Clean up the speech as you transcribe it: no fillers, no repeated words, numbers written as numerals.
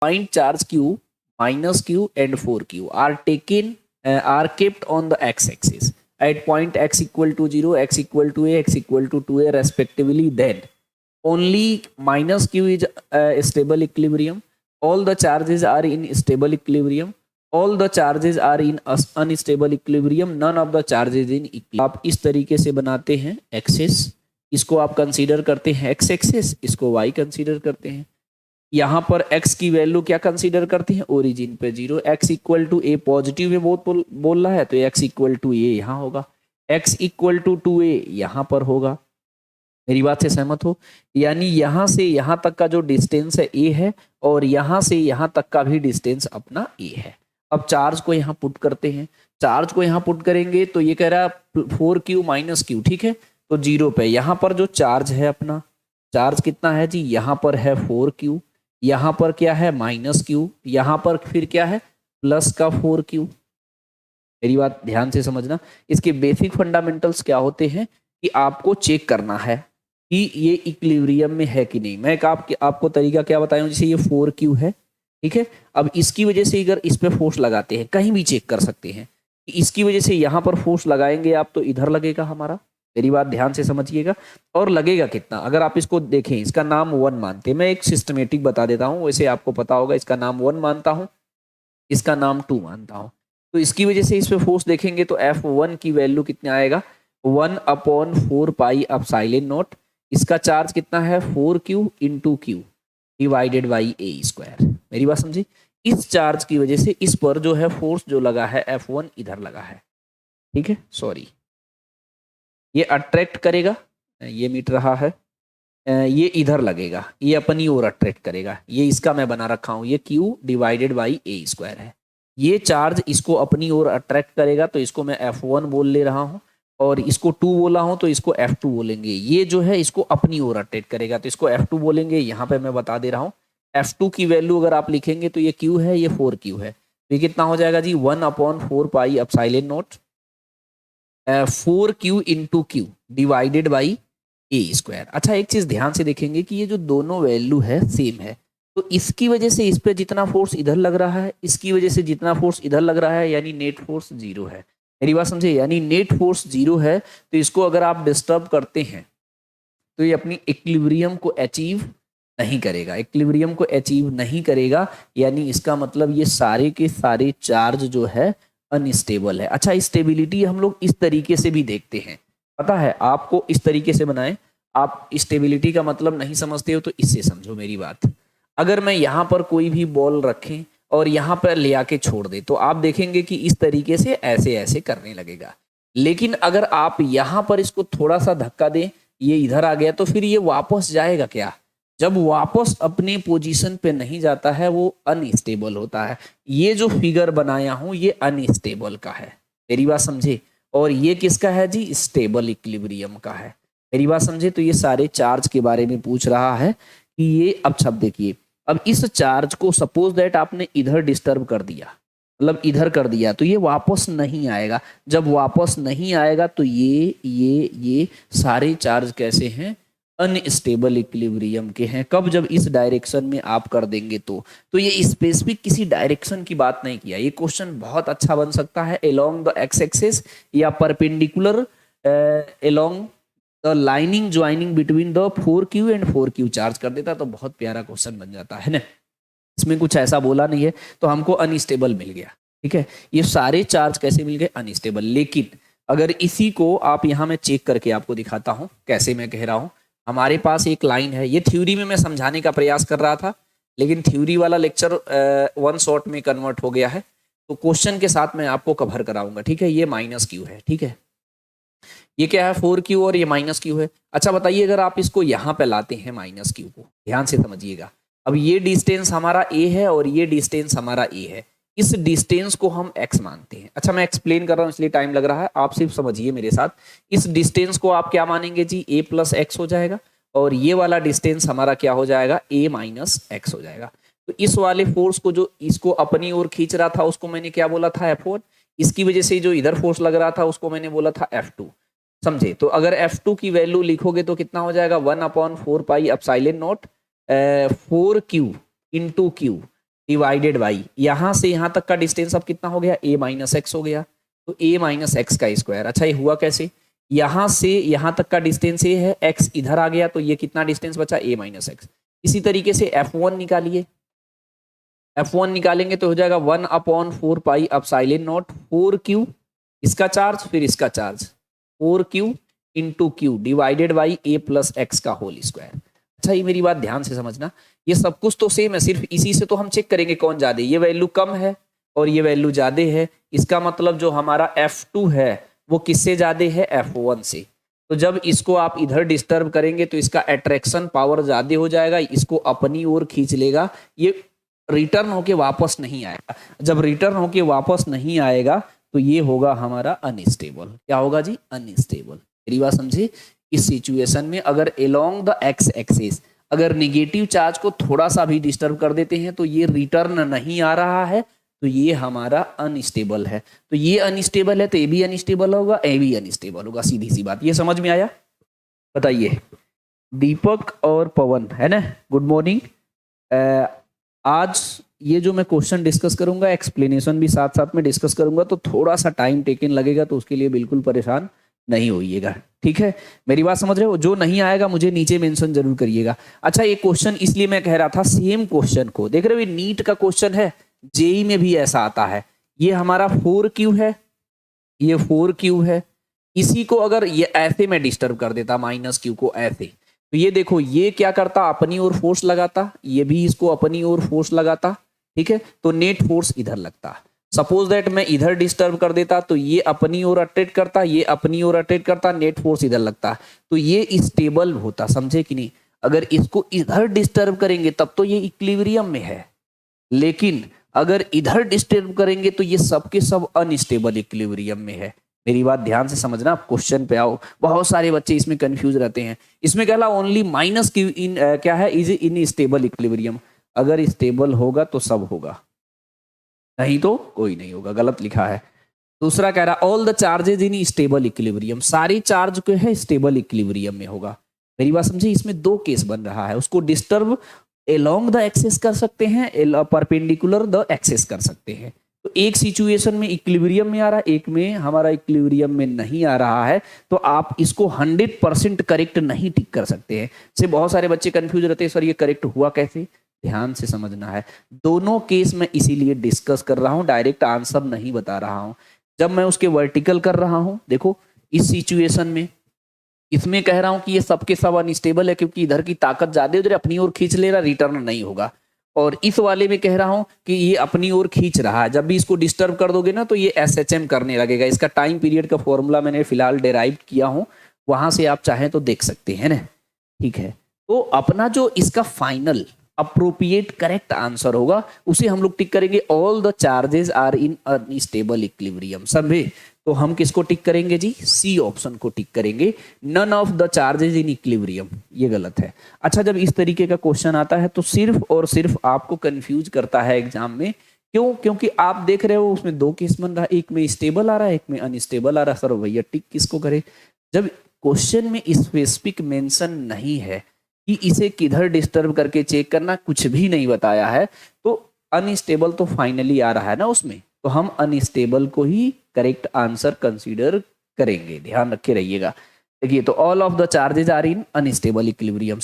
point charge q minus q and 4q are kept on the x-axis at point x equal to 0, x equal to a, x equal to 2a respectively. Then only minus q is stable equilibrium. All the charges are in stable equilibrium. All the charges are in unstable equilibrium. None of the charges in equilibrium. आप इस तरीके से बनाते हैं axis, इसको आप consider करते हैं एक्स एक्सिस, इसको वाई कंसीडर करते हैं। यहाँ पर x की वैल्यू क्या कंसीडर करते हैं, ओरिजिन पे 0, x equal to A positive में बोल रहा है तो x इक्वल टू ए यहाँ होगा, x इक्वल टू 2a यहाँ पर होगा। मेरी बात से सहमत हो? यानी यहाँ से यहाँ तक का जो डिस्टेंस है a है और यहाँ से यहाँ तक का भी डिस्टेंस अपना a है। अब चार्ज को यहाँ पुट करते हैं, चार्ज को यहाँ पुट करेंगे तो ये कह रहा है 4q माइनस q, ठीक है, तो 0 पे यहाँ पर जो चार्ज है अपना, चार्ज कितना है जी, यहाँ पर है 4q, यहाँ पर क्या है माइनस q, यहाँ पर फिर क्या है प्लस का 4q। मेरी बात ध्यान से समझना, इसके बेसिक फंडामेंटल्स क्या होते हैं कि आपको चेक करना है कि ये इक्विलिब्रियम में है कि नहीं। मैं आपको तरीका क्या बताया हूं, जैसे ये 4q है, ठीक है, अब इसकी वजह से अगर इस पे फोर्स लगाते हैं, कहीं भी चेक कर सकते हैं कि इसकी वजह से यहाँ पर फोर्स लगाएंगे आप तो इधर लगेगा हमारा। मेरी बात ध्यान से समझिएगा, और लगेगा कितना, अगर आप इसको देखें, इसका नाम 1 मानते हैं, मैं एक सिस्टमेटिक बता देता हूं, वैसे आपको पता होगा, इसका नाम 1 मानता हूं, इसका नाम 2 मानता हूं, तो इसकी वजह से इस पे फोर्स देखेंगे तो F1 की वैल्यू कितना आएगा, 1/4 पाई एप्सिलॉन नॉट, इसका चार्ज कितना है 4q into q divided by a square. मेरी बात समझी, इस चार्ज की वजह से इस पर जो है फोर्स जो लगा है F1 इधर लगा है, ठीक है, सॉरी ये अट्रैक्ट करेगा, ये मिट रहा है, ये इधर लगेगा, ये अपनी ओर अट्रैक्ट करेगा, ये इसका मैं बना रखा हूं, ये q divided by a square है, ये चार्ज इसको अपनी ओर अट्रैक्ट करेगा तो इसको मैं F1 बोल ले रहा हूं, और इसको 2 बोला हूं तो इसको F2 बोलेंगे, ये जो है इसको अपनी ओर अट्रैक्ट करेगा तो इसको F2 बोलेंगे। यहाँ पे मैं बता दे रहा हूँ F2 की वैल्यू अगर आप लिखेंगे तो ये q है, ये 4q है, तो ये कितना हो जाएगा जी 1/4 pi epsilon not 4q into q divided by a square. अच्छा एक चीज ध्यान से देखेंगे कि ये जो दोनों वैल्यू है सेम है, तो इसकी वजह से इस पे जितना फोर्स इधर लग रहा है, इसकी वजह से जितना फोर्स इधर लग रहा है, यानी नेट फोर्स 0 है। मेरी बात समझे, यानी नेट फोर्स 0 है, तो इसको अगर आप डिस्टर्ब करते हैं तो ये अपनी इक्विलिब्रियम को अचीव नहीं करेगा, इक्विलिब्रियम को अचीव नहीं करेगा, यानी इसका मतलब ये सारे के सारे चार्ज जो है अनस्टेबल है। अच्छा स्टेबिलिटी हम लोग इस तरीके से भी देखते हैं, पता है आपको, इस तरीके से बनाए, आप स्टेबिलिटी का मतलब नहीं समझते हो तो इससे समझो मेरी बात। अगर मैं यहाँ पर कोई भी बॉल रखें और यहाँ पर ले आके छोड़ दे तो आप देखेंगे कि इस तरीके से ऐसे ऐसे करने लगेगा, लेकिन अगर आप यहाँ पर इसको थोड़ा सा धक्का दें, ये इधर आ गया, तो फिर ये वापस जाएगा क्या, जब वापस अपने पोजीशन पे नहीं जाता है वो अनस्टेबल होता है। ये जो फिगर बनाया हूं ये अनस्टेबल का है, मेरी बात समझे, और ये किसका है जी, स्टेबल इक्विलिब्रियम का है। मेरी बात समझे, तो ये सारे चार्ज के बारे में पूछ रहा है कि ये, अब सब देखिए, अब इस चार्ज को सपोज दैट आपने इधर डिस्टर्ब कर दिया, मतलब इधर कर दिया, तो ये वापस नहीं आएगा, जब वापस नहीं आएगा तो ये सारे चार्ज कैसे हैं, अनस्टेबल इक्विलिब्रियम के हैं। कब, जब इस डायरेक्शन में आप कर देंगे तो ये स्पेसिफिक किसी डायरेक्शन की बात नहीं किया। ये क्वेश्चन बहुत अच्छा बन सकता है अलोंग द एक्स एक्सिस या perpendicular along the lining joining between the 4q and 4q charge कर देता तो बहुत प्यारा क्वेश्चन बन जाता है ना। इसमें कुछ ऐसा बोला नहीं है तो हमको अनस्टेबल मिल गया, ठीक है। ये सारे चार्ज कैसे मिल गए, अनस्टेबल। लेकिन अगर इसी को आप यहाँ मैं चेक करके आपको दिखाता हूँ कैसे मैं कह रहा हूँ। हमारे पास एक लाइन है, ये थ्योरी में मैं समझाने का प्रयास कर रहा था, लेकिन थ्योरी वाला लेक्चर वन शॉट में कन्वर्ट हो गया है, तो क्वेश्चन के साथ मैं आपको कवर कराऊंगा, ठीक है। ये माइनस क्यू है, ठीक है, ये क्या है 4q और ये माइनस क्यू है। अच्छा बताइए, अगर आप इसको यहाँ पे लाते हैं माइनस क्यू को, ध्यान से समझिएगा, अब ये डिस्टेंस हमारा a है और ये डिस्टेंस हमारा a है, इस डिस्टेंस को हम x मानते हैं। अच्छा मैं एक्सप्लेन कर रहा हूँ इसलिए टाइम लग रहा है, आप सिर्फ समझिए मेरे साथ। इस डिस्टेंस को आप क्या मानेंगे जी, a प्लस एक्स हो जाएगा, और ये वाला डिस्टेंस हमारा क्या हो जाएगा, a माइनस एक्स हो जाएगा। तो इस वाले फोर्स को जो इसको अपनी ओर खींच रहा था उसको मैंने क्या बोला था, F1। इसकी वजह से जो इधर फोर्स लग रहा था उसको मैंने बोला था F2, समझे। तो अगर F2 की वैल्यू लिखोगे तो कितना हो जाएगा, 1/4 pi epsilon not 4q into Q divided by यहां से यहां तक का डिस्टेंस अब कितना हो गया, a माइनस एक्स हो गया, तो a माइनस एक्स का स्क्वायर। अच्छा ये हुआ कैसे, यहां से यहां तक का डिस्टेंस ये है, x इधर आ गया, तो ये कितना डिस्टेंस बचा, a माइनस एक्स। इसी तरीके से F1 निकालिए, F1 निकालेंगे तो हो जाएगा 1/4 पाई अपसाइलन नॉट 4q, इसका चार्ज फिर इसका charge 4q into Q divided by a plus x का होल स्क्वायर। अच्छा ये मेरी बात ध्यान से समझना, ये सब कुछ तो सेम है, सिर्फ इसी से तो हम चेक करेंगे कौन ज्यादा, ये वैल्यू कम है और ये वैल्यू ज्यादा है, इसका मतलब जो हमारा F2 है वो किससे ज्यादा है, F1 से। तो जब इसको आप इधर डिस्टर्ब करेंगे तो इसका अट्रैक्शन पावर ज्यादा हो जाएगा, इसको अपनी ओर खींच लेगा, ये रिटर्न होके वापस नहीं आएगा। जब रिटर्न होके वापस नहीं आएगा तो ये होगा हमारा अनस्टेबल। क्या होगा जी, अनस्टेबल। मेरी बात समझे, इस सिचुएशन में अगर अलोंग द एक्स एक्सिस अगर निगेटिव चार्ज को थोड़ा सा भी डिस्टर्ब कर देते हैं तो ये रिटर्न नहीं आ रहा है, तो ये हमारा अनस्टेबल है। तो ये अनस्टेबल है तो ये भी अनस्टेबल होगा, ये भी अनस्टेबल होगा, सीधी सी बात। ये समझ में आया, बताइए। दीपक और पवन है ना, गुड मॉर्निंग। आज ये जो मैं क्वेश्चन डिस्कस करूंगा, एक्सप्लेनेशन भी साथ साथ में डिस्कस करूंगा, तो थोड़ा सा टाइम टेकन लगेगा, तो उसके लिए बिल्कुल परेशान नहीं होइएगा, ठीक है। मेरी बात समझ रहे हो, जो नहीं आएगा मुझे नीचे मेंशन जरूर करिएगा। अच्छा ये क्वेश्चन इसलिए मैं कह रहा था, सेम क्वेश्चन को देख रहे हो, ये नीट का क्वेश्चन है, जेई में भी ऐसा आता है। ये हमारा 4q है, ये 4q है, इसी को अगर ये ऐसे में डिस्टर्ब कर देता माइनस क्यू को ऐसे, तो ये देखो ये क्या करता, अपनी ओर फोर्स लगाता, ये भी इसको अपनी ओर फोर्स लगाता, ठीक है, तो नेट फोर्स इधर लगता। सपोज दैट मैं इधर डिस्टर्ब कर देता तो ये अपनी ओर अट्रैक्ट करता, ये अपनी ओर अट्रैक्ट करता, नेट फोर्स इधर लगता, तो ये स्टेबल होता, समझे कि नहीं। अगर इसको इधर डिस्टर्ब करेंगे तब तो ये इक्विलिब्रियम में है, लेकिन अगर इधर डिस्टर्ब करेंगे तो ये सबके सब अनस्टेबल इक्विलिब्रियम में है। मेरी बात ध्यान से समझना, आप क्वेश्चन पे आओ। बहुत सारे बच्चे इसमें कंफ्यूज रहते हैं, इसमें कहला ओनली माइनस क्यू इन क्या है, इज इन स्टेबल इक्विलिब्रियम। अगर स्टेबल होगा तो सब होगा, नहीं तो कोई नहीं होगा, गलत लिखा है। दूसरा कह रहा all the charges in stable equilibrium, सारी चार्ज को है स्टेबल इक्विलिब्रियम में होगा। मेरी बात समझे, इसमें दो केस बन रहा है, उसको डिस्टर्ब एलोंग द एक्सेस कर सकते हैं, परपेंडिकुलर द एक्सेस कर सकते हैं। तो एक सिचुएशन में इक्विलिब्रियम में आ रहा है, एक में हमारा इक्विलिब्रियम में नहीं आ रहा है, तो आप इसको 100% करेक्ट नहीं टिक कर सकते हैं। से बहुत सारे बच्चे कंफ्यूज रहते हैं, सर ये करेक्ट हुआ कैसे, ध्यान से समझना है। दोनों केस में इसीलिए डिस्कस कर रहा हूं, डायरेक्ट आंसर नहीं बता रहा हूं। जब मैं उसके वर्टिकल कर रहा हूं, देखो इस सिचुएशन में इसमें कह रहा हूं कि ये सबके सब अनस्टेबल है, क्योंकि इधर की ताकत ज्यादा, उधर अपनी ओर खींच ले रहा, रिटर्न नहीं होगा। और इस वाले में कह रहा हूं कि ये अपनी ओर खींच रहा है, जब भी इसको डिस्टर्ब कर दोगे ना तो ये SHM करने लगेगा। इसका टाइम पीरियड का फॉर्मूला मैंने फिलहाल डेराइव किया हूं, वहां से आप चाहें तो देख सकते हैं ना, ठीक है। तो अपना जो इसका फाइनल अप्रोप्रिएट करेक्ट आंसर होगा उसे हम लोग टिक करेंगे, all the charges are in unstable equilibrium. समझे, तो हम किसको टिक करेंगे जी, सी ऑप्शन को टिक करेंगे, none of the charges in equilibrium, ये गलत है। अच्छा जब इस तरीके का क्वेश्चन आता है तो सिर्फ और सिर्फ आपको कंफ्यूज करता है एग्जाम में, क्यों, क्योंकि आप देख रहे हो उसमें दो केस बन रहा है, एक में स्टेबल आ रहा है, एक में अनस्टेबल आ रहा है। सर भैया टिक किसको करे, जब क्वेश्चन में स्पेसिफिक मेंशन नहीं है कि इसे किधर डिस्टर्ब करके चेक करना, कुछ भी नहीं बताया है, तो अनस्टेबल तो फाइनली आ रहा है ना उसमें, तो हम अनस्टेबल को ही करेक्ट आंसर कंसीडर करेंगे, ध्यान रखे रहिएगा। देखिए तो all of the charges are in unstable equilibrium.